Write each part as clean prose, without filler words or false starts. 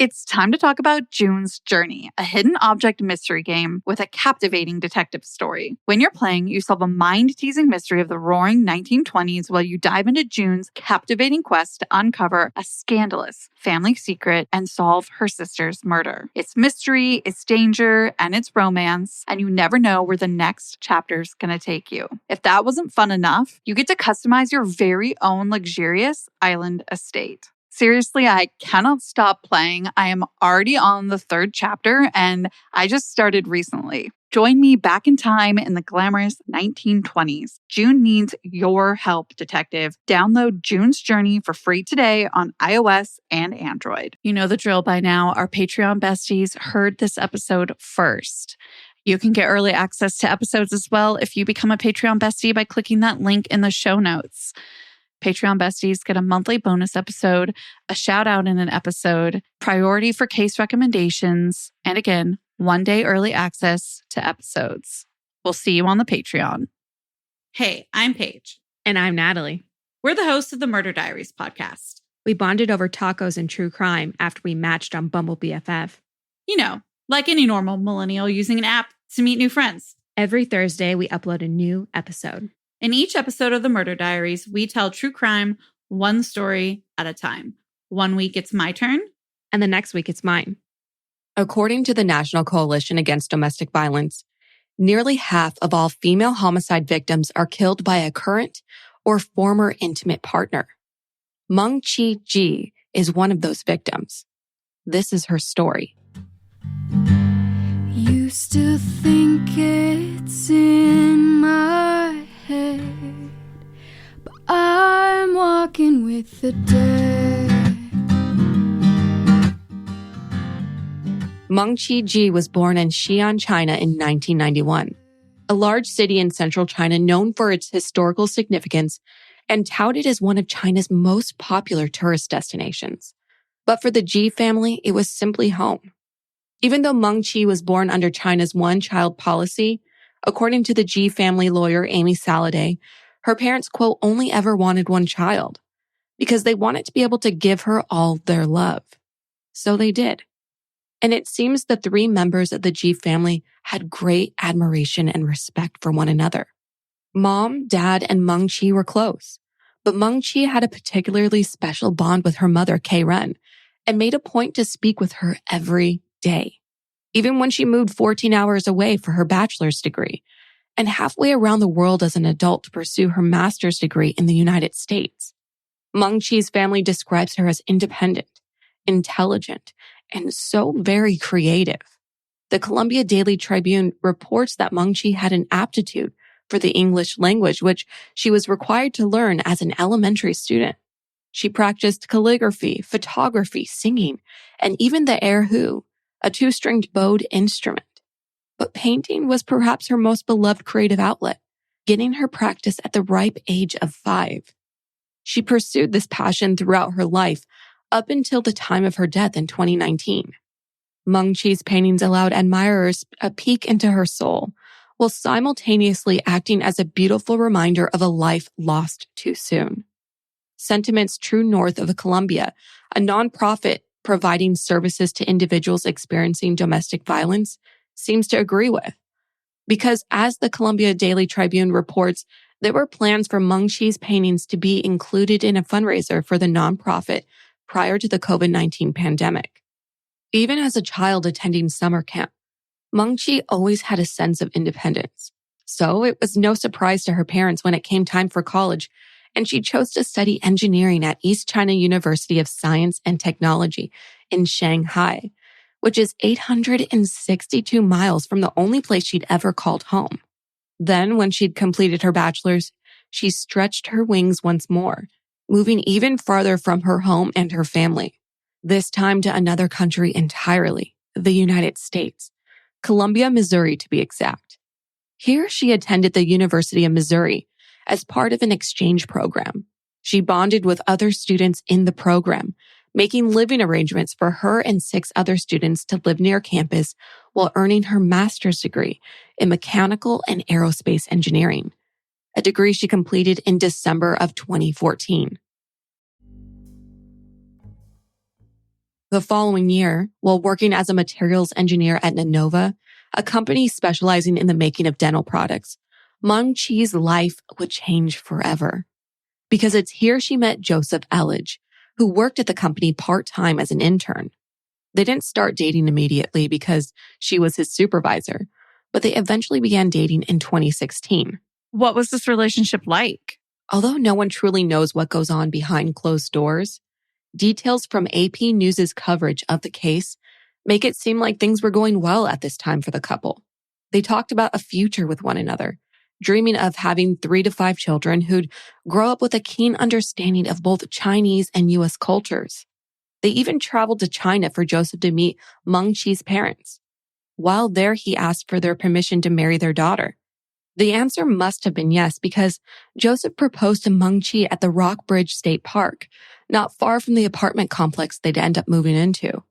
It's time to talk about June's Journey, a hidden object mystery game with a captivating detective story. When you're playing, you solve a mind-teasing mystery of the roaring 1920s while you dive into June's captivating quest to uncover a scandalous family secret and solve her sister's murder. It's mystery, it's danger, and it's romance, and you never know where the next chapter's gonna take you. If that wasn't fun enough, you get to customize your very own luxurious island estate. Seriously, I cannot stop playing. I am already on the 3rd chapter, and I just started recently. Join me back in time in the glamorous 1920s. June needs your help, detective. Download June's Journey for free today on iOS and Android. You know the drill by now. Our Patreon besties heard this episode first. You can get early access to episodes as well if you become a Patreon bestie by clicking that link in the show notes. Patreon besties get a monthly bonus episode, a shout out in an episode, priority for case recommendations, and again, 1 day early access to episodes. We'll see you on the Patreon. Hey, I'm Paige. And I'm Natalie. We're the hosts of the Murder Diaries podcast. We bonded over tacos and true crime after we matched on Bumble BFF. You know, like any normal millennial using an app to meet new friends. Every Thursday, we upload a new episode. In each episode of the Murder Diaries, we tell true crime one story at a time. 1 week, it's my turn. And the next week, it's mine. According to the National Coalition Against Domestic Violence, nearly half of all female homicide victims are killed by a current or former intimate partner. Mengqi Ji is one of those victims. This is her story. You still think it's in my head, but I'm walking with the dead. Mengqi Ji was born in Xi'an, China in 1991, a large city in central China known for its historical significance and touted as one of China's most popular tourist destinations. But for the Ji family, it was simply home. Even though Mengqi was born under China's one-child policy, according to the Ji family lawyer Amy Saladay, her parents, quote, only ever wanted one child because they wanted to be able to give her all their love. So they did. And it seems the 3 members of the Ji family had great admiration and respect for one another. Mom, Dad, and Mengqi were close, but Mengqi had a particularly special bond with her mother, Karen, and made a point to speak with her every day, even when she moved 14 hours away for her bachelor's degree and halfway around the world as an adult to pursue her master's degree in the United States. Mengqi's family describes her as independent, intelligent, and so very creative. The Colombia Daily Tribune reports that Mengqi had an aptitude for the English language, which she was required to learn as an elementary student. She practiced calligraphy, photography, singing, and even the erhu, a 2-stringed bowed instrument. But painting was perhaps her most beloved creative outlet, getting her practice at the ripe age of 5. She pursued this passion throughout her life up until the time of her death in 2019. Mengqi's paintings allowed admirers a peek into her soul, while simultaneously acting as a beautiful reminder of a life lost too soon. Sentiments True North of Colombia, a nonprofit providing services to individuals experiencing domestic violence, seems to agree with. Because as the Colombia Daily Tribune reports, there were plans for Mengqi's paintings to be included in a fundraiser for the nonprofit prior to the COVID-19 pandemic. Even as a child attending summer camp, Mengqi always had a sense of independence. So it was no surprise to her parents when it came time for college, and she chose to study engineering at East China University of Science and Technology in Shanghai, which is 862 miles from the only place she'd ever called home. Then, when she'd completed her bachelor's, she stretched her wings once more, moving even farther from her home and her family, this time to another country entirely, the United States, Columbia, Missouri to be exact. Here she attended the University of Missouri as part of an exchange program. She bonded with other students in the program, making living arrangements for her and 6 other students to live near campus while earning her master's degree in mechanical and aerospace engineering, a degree she completed in December of 2014. The following year, while working as a materials engineer at Nanova, a company specializing in the making of dental products, Mengqi's life would change forever. Because it's here she met Joseph Elledge, who worked at the company part-time as an intern. They didn't start dating immediately because she was his supervisor, but they eventually began dating in 2016. What was this relationship like? Although no one truly knows what goes on behind closed doors, details from AP News' coverage of the case make it seem like things were going well at this time for the couple. They talked about a future with one another, dreaming of having 3 to 5 children who'd grow up with a keen understanding of both Chinese and U.S. cultures. They even traveled to China for Joseph to meet Mengqi's parents. While there, he asked for their permission to marry their daughter. The answer must have been yes, because Joseph proposed to Mengqi at the Rockbridge State Park, not far from the apartment complex they'd end up moving into.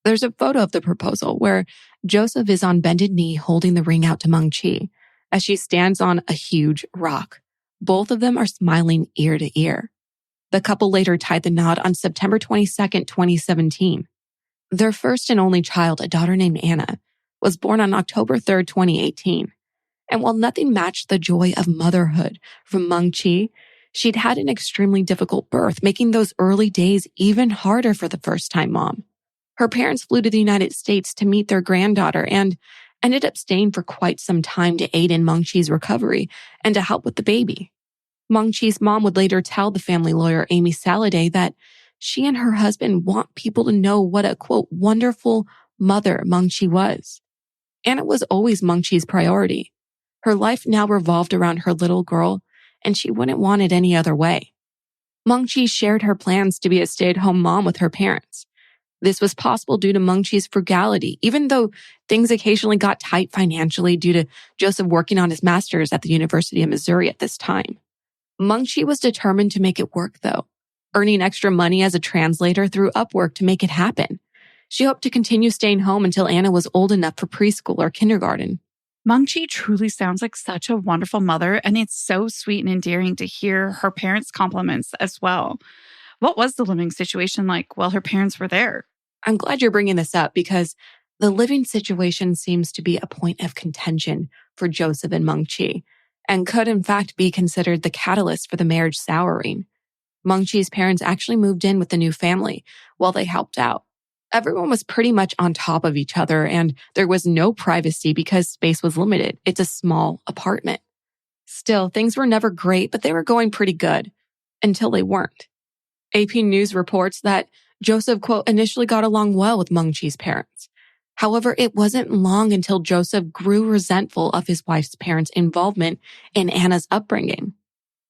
There's a photo of the proposal where Joseph is on bended knee holding the ring out to Mengqi as she stands on a huge rock. Both of them are smiling ear to ear. The couple later tied the knot on September 22nd, 2017. Their first and only child, a daughter named Anna, was born on October 3rd, 2018. And while nothing matched the joy of motherhood from Mengqi, she'd had an extremely difficult birth, making those early days even harder for the first-time mom. Her parents flew to the United States to meet their granddaughter and ended up staying for quite some time to aid in Mengqi's recovery and to help with the baby. Mengqi's mom would later tell the family lawyer Amy Saladay that she and her husband want people to know what a, quote, wonderful mother Mengqi was. And it was always Mengqi's priority. Her life now revolved around her little girl, and she wouldn't want it any other way. Mengqi shared her plans to be a stay-at-home mom with her parents. This was possible due to Mengqi's frugality, even though things occasionally got tight financially due to Joseph working on his master's at the University of Missouri at this time. Mengqi was determined to make it work, though, earning extra money as a translator through Upwork to make it happen. She hoped to continue staying home until Anna was old enough for preschool or kindergarten. Mengqi truly sounds like such a wonderful mother, and it's so sweet and endearing to hear her parents' compliments as well. What was the living situation like while her parents were there? I'm glad you're bringing this up because the living situation seems to be a point of contention for Joseph and Mengqi, and could in fact be considered the catalyst for the marriage souring. Mengqi's parents actually moved in with the new family while they helped out. Everyone was pretty much on top of each other, and there was no privacy because space was limited. It's a small apartment. Still, things were never great, but they were going pretty good until they weren't. AP News reports that Joseph, quote, initially got along well with Mengqi's parents. However, it wasn't long until Joseph grew resentful of his wife's parents' involvement in Anna's upbringing.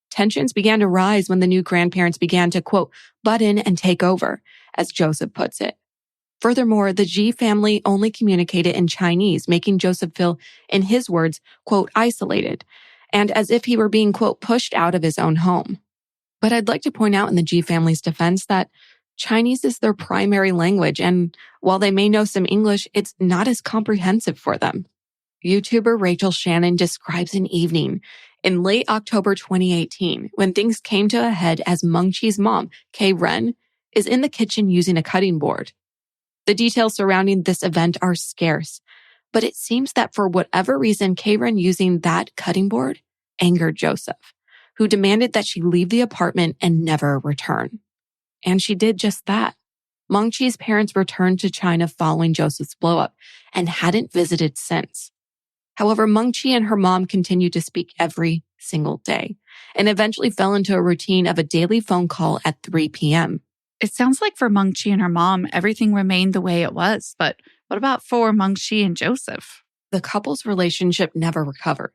Tensions began to rise when the new grandparents began to, quote, butt in and take over, as Joseph puts it. Furthermore, the Ji family only communicated in Chinese, making Joseph feel, in his words, quote, isolated, and as if he were being, quote, pushed out of his own home. But I'd like to point out in the Ji family's defense that Chinese is their primary language, and while they may know some English, it's not as comprehensive for them. YouTuber Rachel Shannon describes an evening in late October 2018 when things came to a head as Mengqi's mom, Kay Ren, is in the kitchen using a cutting board. The details surrounding this event are scarce, but it seems that for whatever reason, Karen using that cutting board angered Joseph, who demanded that she leave the apartment and never return. And she did just that. Mengqi's parents returned to China following Joseph's blowup and hadn't visited since. However, Mengqi and her mom continued to speak every single day and eventually fell into a routine of a daily phone call at 3 p.m. It sounds like for Mengqi and her mom, everything remained the way it was. But what about for Mengqi and Joseph? The couple's relationship never recovered,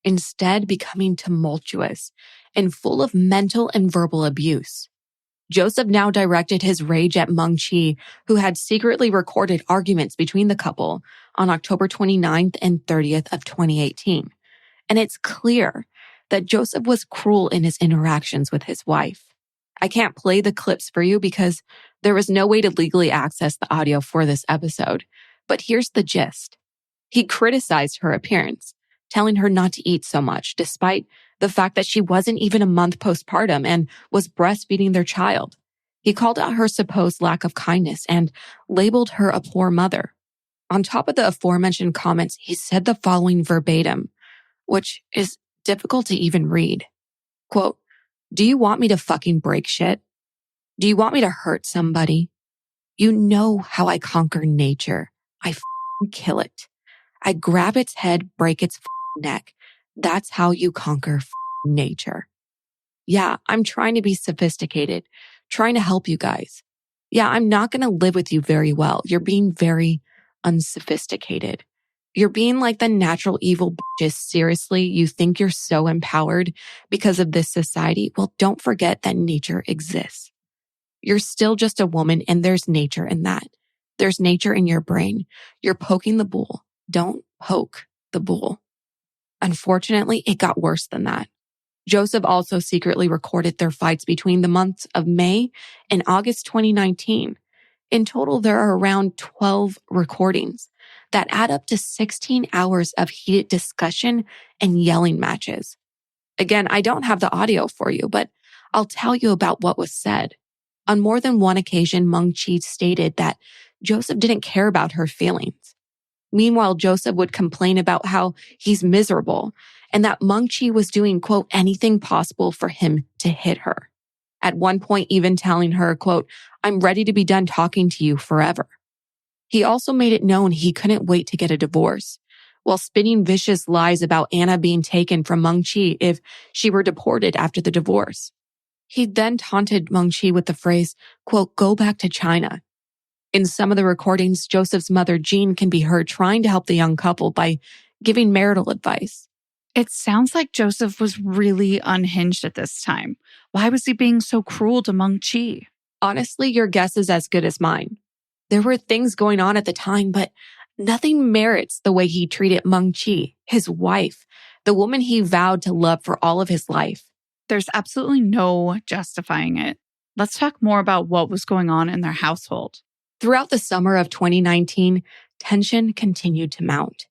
instead becoming tumultuous and full of mental and verbal abuse. Joseph now directed his rage at Mengqi, who had secretly recorded arguments between the couple on October 29th and 30th of 2018. And it's clear that Joseph was cruel in his interactions with his wife. I can't play the clips for you because there was no way to legally access the audio for this episode. But here's the gist. He criticized her appearance, telling her not to eat so much, despite the fact that she wasn't even a month postpartum and was breastfeeding their child. He called out her supposed lack of kindness and labeled her a poor mother. On top of the aforementioned comments, he said the following verbatim, which is difficult to even read. Quote, "Do you want me to fucking break shit? Do you want me to hurt somebody? You know how I conquer nature. I fucking kill it. I grab its head, break its neck. That's how you conquer nature. Yeah, I'm trying to be sophisticated, trying to help you guys. Yeah, I'm not going to live with you very well. You're being very unsophisticated. You're being like the natural evil bitches. Seriously, you think you're so empowered because of this society? Well, don't forget that nature exists. You're still just a woman and there's nature in that. There's nature in your brain. You're poking the bull. Don't poke the bull." Unfortunately, it got worse than that. Joseph also secretly recorded their fights between the months of May and August 2019. In total, there are around 12 recordings that add up to 16 hours of heated discussion and yelling matches. Again, I don't have the audio for you, but I'll tell you about what was said. On more than one occasion, Mengqi stated that Joseph didn't care about her feelings. Meanwhile, Joseph would complain about how he's miserable and that Mengqi was doing, quote, anything possible for him to hit her. At one point, even telling her, quote, "I'm ready to be done talking to you forever." He also made it known he couldn't wait to get a divorce, while spinning vicious lies about Anna being taken from Mengqi if she were deported after the divorce. He then taunted Mengqi with the phrase, quote, "Go back to China." In some of the recordings, Joseph's mother, Jean, can be heard trying to help the young couple by giving marital advice. It sounds like Joseph was really unhinged at this time. Why was he being so cruel to Mengqi? Honestly, your guess is as good as mine. There were things going on at the time, but nothing merits the way he treated Mengqi, his wife, the woman he vowed to love for all of his life. There's absolutely no justifying it. Let's talk more about what was going on in their household. Throughout the summer of 2019, tension continued to mount.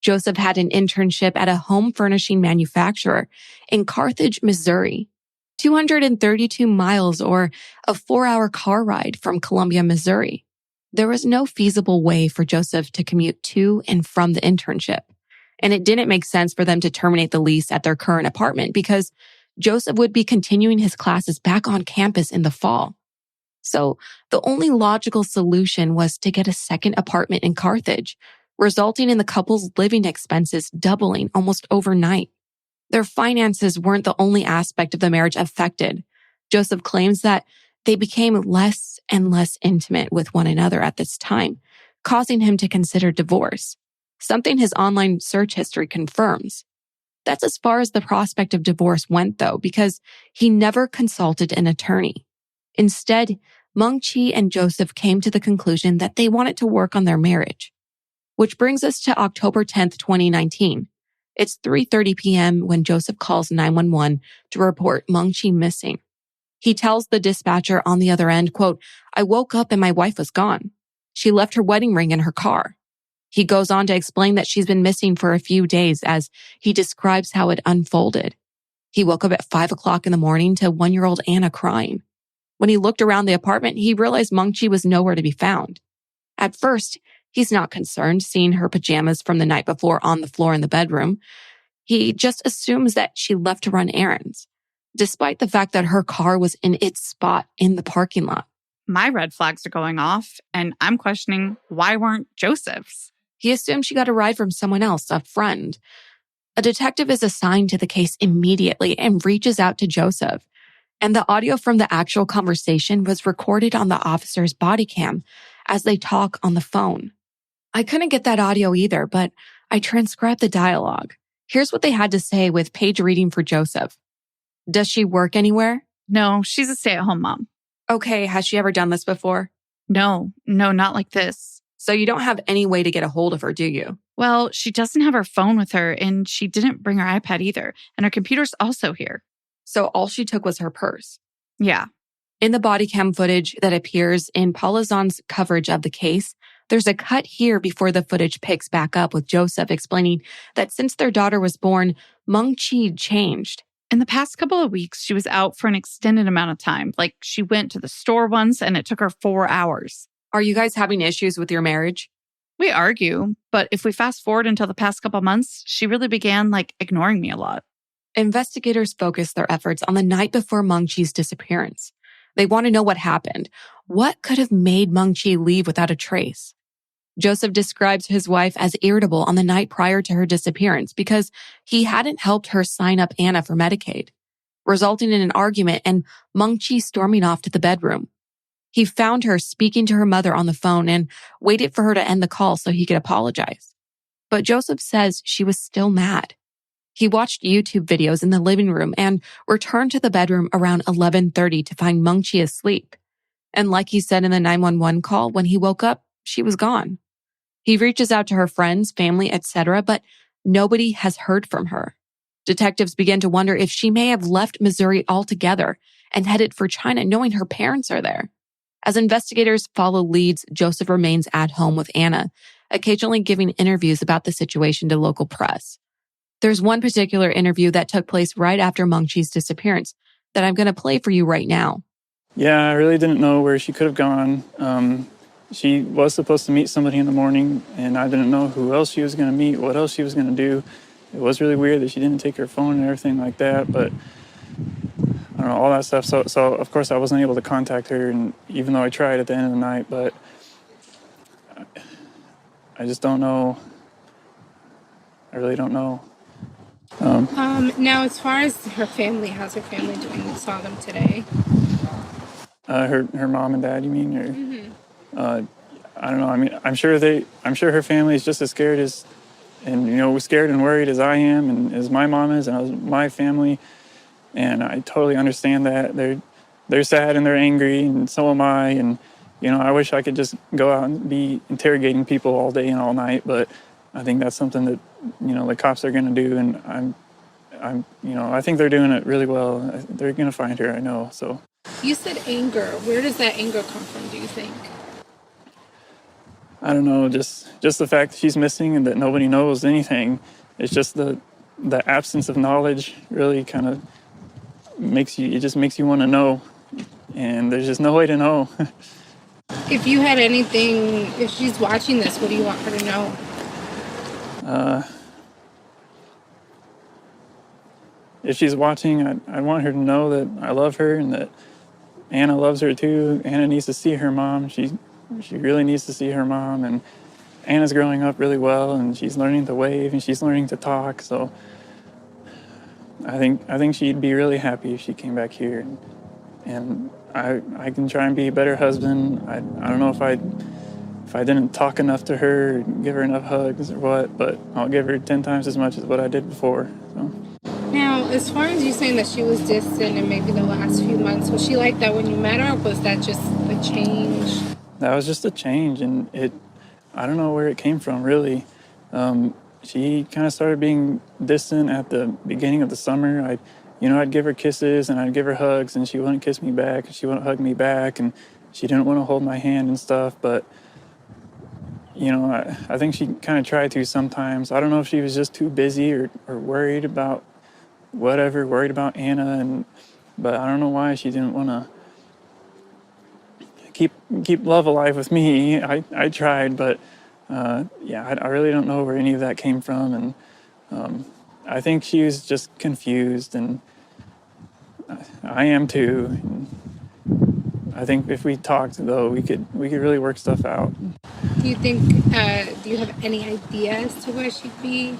Joseph had an internship at a home furnishing manufacturer in Carthage, Missouri, 232 miles or a 4-hour car ride from Colombia, Missouri. There was no feasible way for Joseph to commute to and from the internship, and it didn't make sense for them to terminate the lease at their current apartment because Joseph would be continuing his classes back on campus in the fall. So the only logical solution was to get a second apartment in Carthage, resulting in the couple's living expenses doubling almost overnight. Their finances weren't the only aspect of the marriage affected. Joseph claims that they became less and less intimate with one another at this time, causing him to consider divorce, something his online search history confirms. That's as far as the prospect of divorce went, though, because he never consulted an attorney. Instead, Mengqi and Joseph came to the conclusion that they wanted to work on their marriage. Which brings us to October 10th, 2019. It's 3:30 p.m. when Joseph calls 911 to report Mengqi missing. He tells the dispatcher on the other end, quote, "I woke up and my wife was gone. She left her wedding ring in her car." He goes on to explain that she's been missing for a few days as he describes how it unfolded. He woke up at 5 o'clock in the morning to 1-year-old Anna crying. When he looked around the apartment, he realized Mengqi was nowhere to be found. At first, he's not concerned seeing her pajamas from the night before on the floor in the bedroom. He just assumes that she left to run errands, despite the fact that her car was in its spot in the parking lot. My red flags are going off, and I'm questioning why weren't Joseph's? He assumed she got a ride from someone else, a friend. A detective is assigned to the case immediately and reaches out to Joseph. And the audio from the actual conversation was recorded on the officer's body cam as they talk on the phone. I couldn't get that audio either, but I transcribed the dialogue. Here's what they had to say with page reading for Joseph. Does she work anywhere? No, she's a stay-at-home mom. Okay, has she ever done this before? No, not like this. So you don't have any way to get a hold of her, do you? Well, she doesn't have her phone with her, and she didn't bring her iPad either, and her computer's also here. So all she took was her purse. Yeah. In the body cam footage that appears in Paula Zahn's coverage of the case, there's a cut here before the footage picks back up with Joseph explaining that since their daughter was born, Mengqi changed. In the past couple of weeks, she was out for an extended amount of time. Like, she went to the store once and it took her 4 hours. Are you guys having issues with your marriage? We argue, but if we fast forward until the past couple months, she really began, ignoring me a lot. Investigators focused their efforts on the night before Mengqi's disappearance. They want to know what happened. What could have made Mengqi leave without a trace? Joseph describes his wife as irritable on the night prior to her disappearance because he hadn't helped her sign up Anna for Medicaid, resulting in an argument and Mengqi storming off to the bedroom. He found her speaking to her mother on the phone and waited for her to end the call so he could apologize. But Joseph says she was still mad. He watched YouTube videos in the living room and returned to the bedroom around 11:30 to find Mengqi asleep. And like he said in the 911 call, when he woke up, she was gone. He reaches out to her friends, family, etc., but nobody has heard from her. Detectives begin to wonder if she may have left Missouri altogether and headed for China, knowing her parents are there. As investigators follow leads, Joseph remains at home with Anna, occasionally giving interviews about the situation to local press. There's one particular interview that took place right after Mengqi's disappearance that I'm going to play for you right now. Yeah, I really didn't know where she could have gone. She was supposed to meet somebody in the morning, and I didn't know who else she was going to meet, what else she was going to do. It was really weird that she didn't take her phone and everything like that, but I don't know, all that stuff. So of course, I wasn't able to contact her, and even though I tried at the end of the night, but I just don't know. I really don't know. Now, as far as her family, how's her family doing? You saw them today. Her mom and dad, you mean? Or, Mm-hmm. I don't know. I mean, I'm sure her family is just as scared as, and scared and worried as I am, and as my mom is, and as my family. And I totally understand that they're sad and they're angry, and so am I. And I wish I could just go out and be interrogating people all day and all night, but I think that's something that the cops are going to do, and I think they're doing it really well. They're going to find her, I know. So You said anger. Where does that anger come from, do you think? I don't know, just the fact that she's missing and that nobody knows anything. It's just the absence of knowledge really kind of makes you want to know, and there's just no way to know. If you had anything, if she's watching this, what do you want her to know? If she's watching, I want her to know that I love her and that Anna loves her too. Anna needs to see her mom. She really needs to see her mom, and Anna's growing up really well, and she's learning to wave and she's learning to talk. So I think she'd be really happy if she came back here, and I can try and be a better husband. I don't know if I didn't talk enough to her, give her enough hugs or what, but I'll give her 10 times as much as what I did before. So. Now, as far as you saying that she was distant in maybe the last few months, was she like that when you met her, or was that just a change? That was just a change, and I don't know where it came from, really. She kind of started being distant at the beginning of the summer. I'd give her kisses and I'd give her hugs, and she wouldn't kiss me back, and she wouldn't hug me back, and she didn't want to hold my hand and stuff, but I think she kind of tried to sometimes. I don't know if she was just too busy or worried about whatever, worried about Anna, but I don't know why she didn't want to keep love alive with me. I tried, but I really don't know where any of that came from, and I think she was just confused, and I am too. And I think if we talked, though, we could really work stuff out. Do you think, do you have any idea as to where she'd be?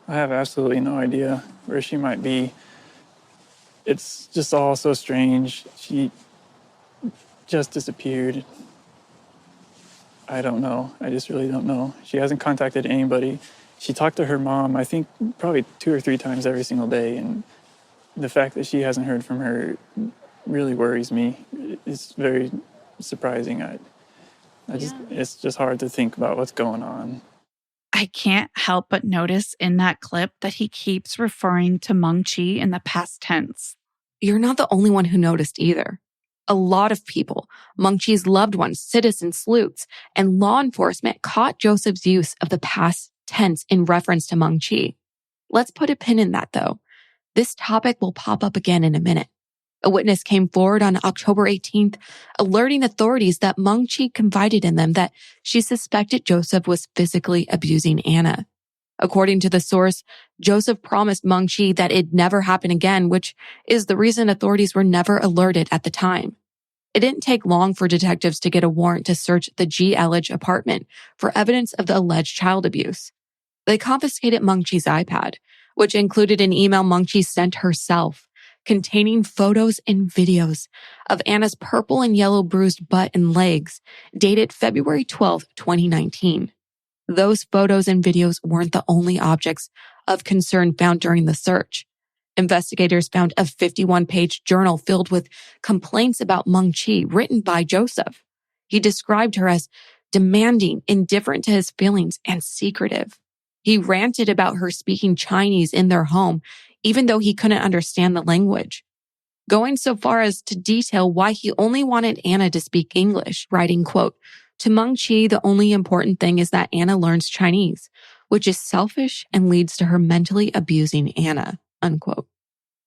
I have absolutely no idea where she might be. It's just all so strange. She just disappeared. I don't know. I just really don't know. She hasn't contacted anybody. She talked to her mom, I think, probably 2 or 3 times every single day, and the fact that she hasn't heard from her really worries me. It's very surprising. It's just hard to think about what's going on. I can't help but notice in that clip that he keeps referring to Mengqi in the past tense. You're not the only one who noticed either. A lot of people, Mengqi's loved ones, citizens, sleuths, and law enforcement caught Joseph's use of the past tense in reference to Mengqi. Let's put a pin in that, though. This topic will pop up again in a minute. A witness came forward on October 18th, alerting authorities that Mengqi confided in them that she suspected Joseph was physically abusing Anna. According to the source, Joseph promised Mengqi that it'd never happen again, which is the reason authorities were never alerted at the time. It didn't take long for detectives to get a warrant to search the Ji Elledge apartment for evidence of the alleged child abuse. They confiscated Mengqi's iPad, which included an email Mengqi sent herself, containing photos and videos of Anna's purple and yellow bruised butt and legs, dated February 12, 2019. Those photos and videos weren't the only objects of concern found during the search. Investigators found a 51-page journal filled with complaints about Mengqi written by Joseph. He described her as demanding, indifferent to his feelings, and secretive. He ranted about her speaking Chinese in their home, even though he couldn't understand the language, going so far as to detail why he only wanted Anna to speak English, writing, quote, "To Mengqi, the only important thing is that Anna learns Chinese, which is selfish and leads to her mentally abusing Anna," unquote.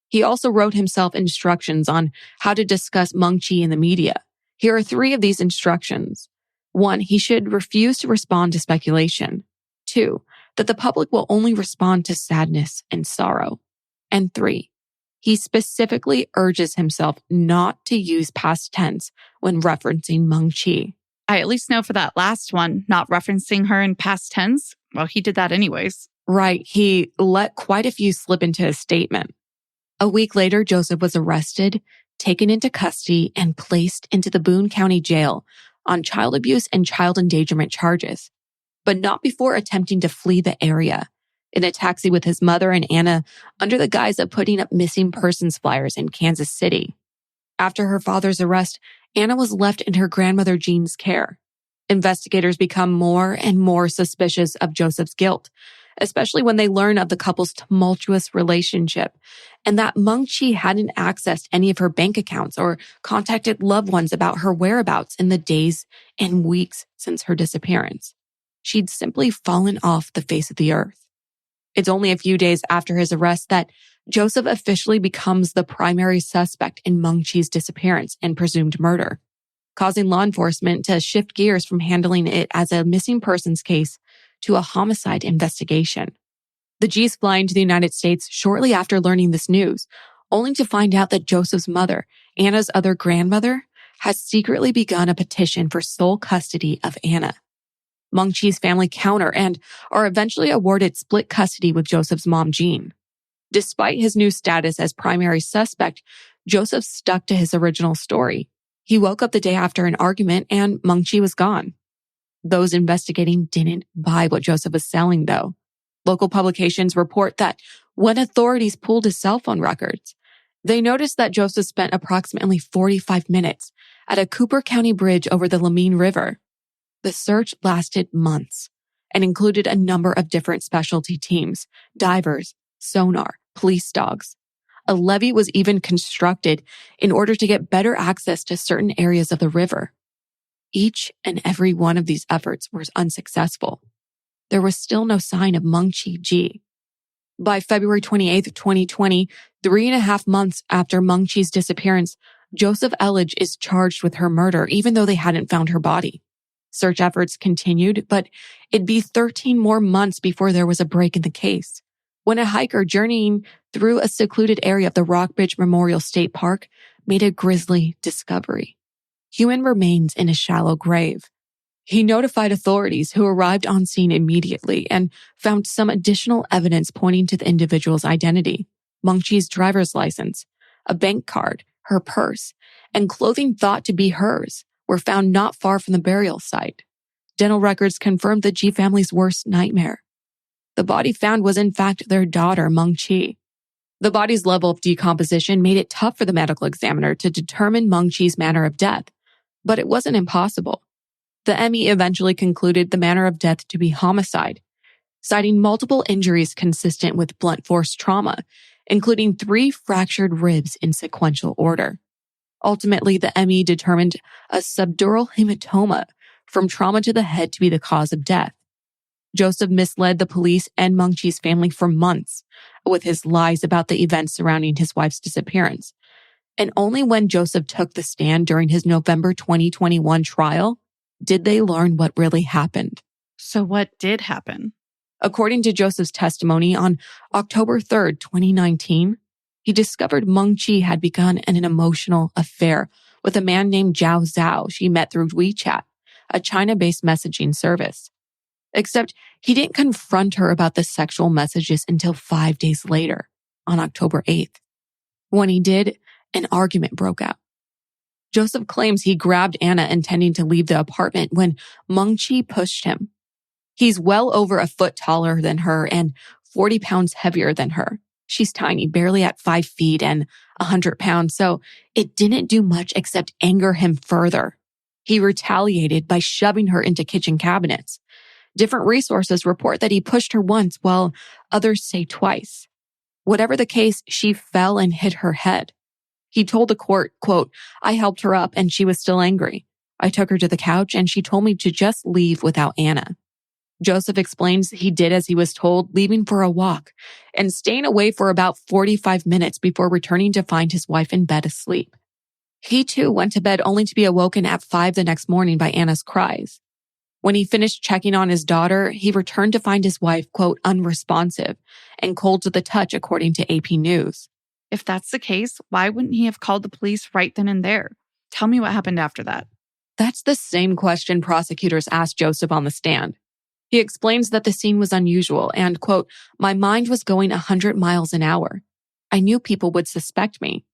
He also wrote himself instructions on how to discuss Mengqi in the media. Here are 3 of these instructions. 1, he should refuse to respond to speculation. 2, that the public will only respond to sadness and sorrow. And 3, he specifically urges himself not to use past tense when referencing Mengqi. I at least know for that last one, not referencing her in past tense. Well, he did that anyways. Right, he let quite a few slip into his statement. A week later, Joseph was arrested, taken into custody, and placed into the Boone County Jail on child abuse and child endangerment charges, but not before attempting to flee the area in a taxi with his mother and Anna under the guise of putting up missing persons flyers in Kansas City. After her father's arrest, Anna was left in her grandmother Jean's care. Investigators become more and more suspicious of Joseph's guilt, especially when they learn of the couple's tumultuous relationship and that Mengqi hadn't accessed any of her bank accounts or contacted loved ones about her whereabouts in the days and weeks since her disappearance. She'd simply fallen off the face of the earth. It's only a few days after his arrest that Joseph officially becomes the primary suspect in Mengqi's disappearance and presumed murder, causing law enforcement to shift gears from handling it as a missing persons case to a homicide investigation. The G's fly into the United States shortly after learning this news, only to find out that Joseph's mother, Anna's other grandmother, has secretly begun a petition for sole custody of Anna. Mengqi's family counter and are eventually awarded split custody with Joseph's mom, Jean. Despite his new status as primary suspect, Joseph stuck to his original story. He woke up the day after an argument and Mengqi was gone. Those investigating didn't buy what Joseph was selling, though. Local publications report that when authorities pulled his cell phone records, they noticed that Joseph spent approximately 45 minutes at a Cooper County bridge over the Lamine River. The search lasted months and included a number of different specialty teams, divers, sonar, police dogs. A levee was even constructed in order to get better access to certain areas of the river. Each and every one of these efforts was unsuccessful. There was still no sign of Mengqi Ji. By February 28, 2020, 3.5 months after Mengqi's disappearance, Joseph Elledge is charged with her murder, even though they hadn't found her body. Search efforts continued, but it'd be 13 more months before there was a break in the case, when a hiker journeying through a secluded area of the Rockbridge Memorial State Park made a grisly discovery: human remains in a shallow grave. He notified authorities, who arrived on scene immediately and found some additional evidence pointing to the individual's identity: Mengqi's driver's license, a bank card, her purse, and clothing thought to be hers were found not far from the burial site. Dental records confirmed the Ji family's worst nightmare. The body found was in fact their daughter, Mengqi. The body's level of decomposition made it tough for the medical examiner to determine Mengqi's manner of death, but it wasn't impossible. The ME eventually concluded the manner of death to be homicide, citing multiple injuries consistent with blunt force trauma, including 3 fractured ribs in sequential order. Ultimately, the ME determined a subdural hematoma from trauma to the head to be the cause of death. Joseph misled the police and Mengqi's family for months, with his lies about the events surrounding his wife's disappearance. And only when Joseph took the stand during his November 2021 trial did they learn what really happened. So what did happen? According to Joseph's testimony on October 3rd, 2019, he discovered Mengqi had begun an emotional affair with a man named Zhao Zhao she met through WeChat, a China-based messaging service. Except he didn't confront her about the sexual messages until 5 days later, on October 8th. When he did, an argument broke out. Joseph claims he grabbed Anna intending to leave the apartment when Mengqi pushed him. He's well over a foot taller than her and 40 pounds heavier than her. She's tiny, barely at 5 feet and 100 pounds, so it didn't do much except anger him further. He retaliated by shoving her into kitchen cabinets. Different resources report that he pushed her once, while others say twice. Whatever the case, she fell and hit her head. He told the court, quote, "I helped her up and she was still angry. I took her to the couch and she told me to just leave without Anna." Joseph explains he did as he was told, leaving for a walk and staying away for about 45 minutes before returning to find his wife in bed asleep. He too went to bed only to be awoken at 5 the next morning by Anna's cries. When he finished checking on his daughter, he returned to find his wife, quote, unresponsive and cold to the touch, according to AP News. If that's the case, why wouldn't he have called the police right then and there? Tell me what happened after that. That's the same question prosecutors asked Joseph on the stand. He explains that the scene was unusual and, quote, "My mind was going 100 miles an hour. I knew people would suspect me."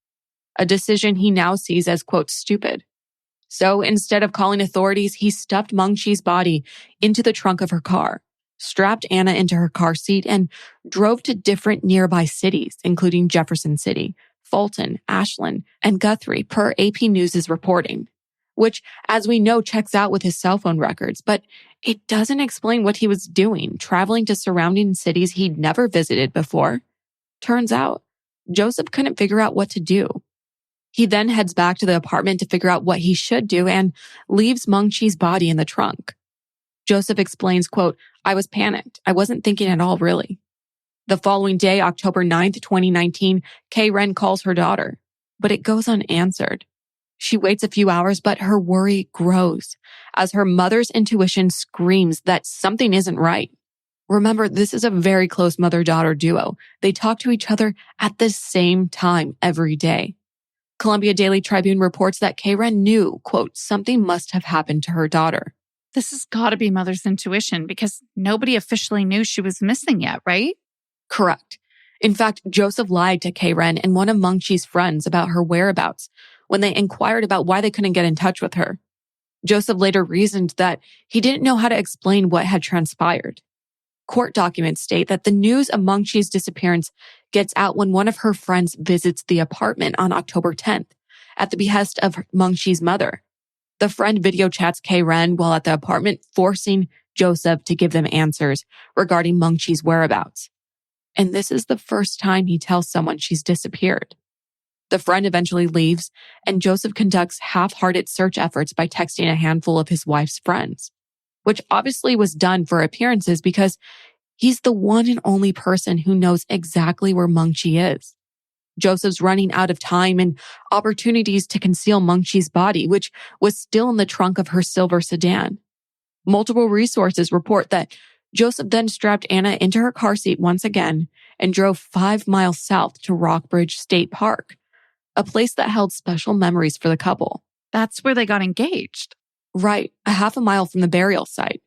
A decision he now sees as, quote, stupid. So instead of calling authorities, he stuffed Mengqi's body into the trunk of her car, strapped Anna into her car seat, and drove to different nearby cities, including Jefferson City, Fulton, Ashland, and Guthrie, per AP News' reporting, which, as we know, checks out with his cell phone records, but it doesn't explain what he was doing, traveling to surrounding cities he'd never visited before. Turns out, Joseph couldn't figure out what to do. He then heads back to the apartment to figure out what he should do and leaves Mengqi's body in the trunk. Joseph explains, quote, "I was panicked. I wasn't thinking at all, really." The following day, October 9th, 2019, Wynne calls her daughter, but it goes unanswered. She waits a few hours, but her worry grows as her mother's intuition screams that something isn't right. Remember, this is a very close mother-daughter duo. They talk to each other at the same time every day. Colombia Daily Tribune reports that Wynne knew, quote, something must have happened to her daughter. This has got to be mother's intuition because nobody officially knew she was missing yet, right? Correct. In fact, Joseph lied to Wynne and one of Mengqi's friends about her whereabouts when they inquired about why they couldn't get in touch with her. Joseph later reasoned that he didn't know how to explain what had transpired. Court documents state that the news of Mengqi's disappearance gets out when one of her friends visits the apartment on October 10th at the behest of Mengqi's mother. The friend video chats Wynne while at the apartment, forcing Joseph to give them answers regarding Mengqi's whereabouts. And this is the first time he tells someone she's disappeared. The friend eventually leaves, and Joseph conducts half-hearted search efforts by texting a handful of his wife's friends, which obviously was done for appearances because he's the one and only person who knows exactly where Mengqi is. Joseph's running out of time and opportunities to conceal Mengqi's body, which was still in the trunk of her silver sedan. Multiple resources report that Joseph then strapped Anna into her car seat once again and drove 5 miles south to Rockbridge State Park, a place that held special memories for the couple. That's where they got engaged. Right, a half a mile from the burial site.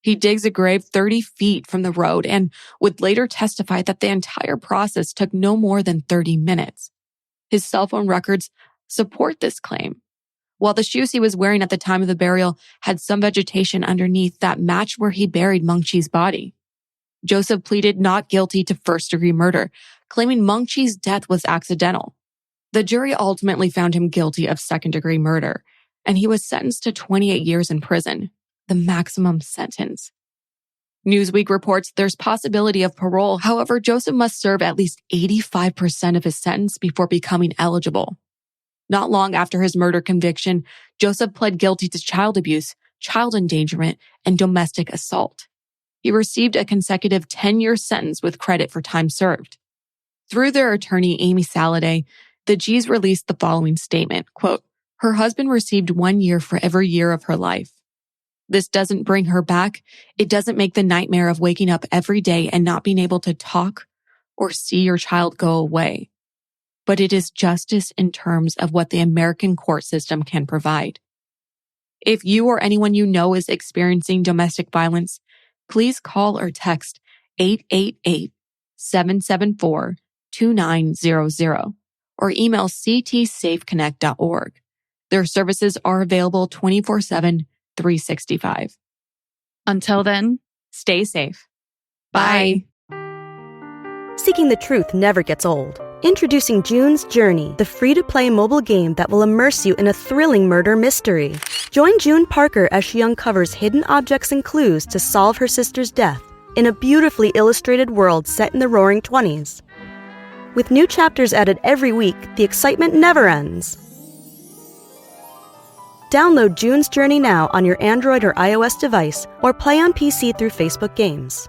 He digs a grave 30 feet from the road and would later testify that the entire process took no more than 30 minutes. His cell phone records support this claim. While the shoes he was wearing at the time of the burial had some vegetation underneath that matched where he buried Mengqi's body. Joseph pleaded not guilty to first-degree murder, claiming Mengqi's death was accidental. The jury ultimately found him guilty of second-degree murder, and he was sentenced to 28 years in prison, the maximum sentence. Newsweek reports there's possibility of parole. However, Joseph must serve at least 85% of his sentence before becoming eligible. Not long after his murder conviction, Joseph pled guilty to child abuse, child endangerment, and domestic assault. He received a consecutive 10-year sentence with credit for time served. Through their attorney, Amy Saladay, the G's released the following statement, quote, "Her husband received 1 year for every year of her life. This doesn't bring her back. It doesn't make the nightmare of waking up every day and not being able to talk or see your child go away. But it is justice in terms of what the American court system can provide. If you or anyone you know is experiencing domestic violence, please call or text 888-774-2900 or email ctsafeconnect.org. Their services are available 24/7, 365. Until then, Stay safe. bye. Seeking the truth never gets old. Introducing June's Journey, the free-to-play mobile game that will immerse you in a thrilling murder mystery. Join June Parker as she uncovers hidden objects and clues to solve her sister's death in a beautifully illustrated world set in the Roaring '20s. With new chapters added every week, the excitement never ends. Download June's Journey now on your Android or iOS device or play on PC through Facebook Games.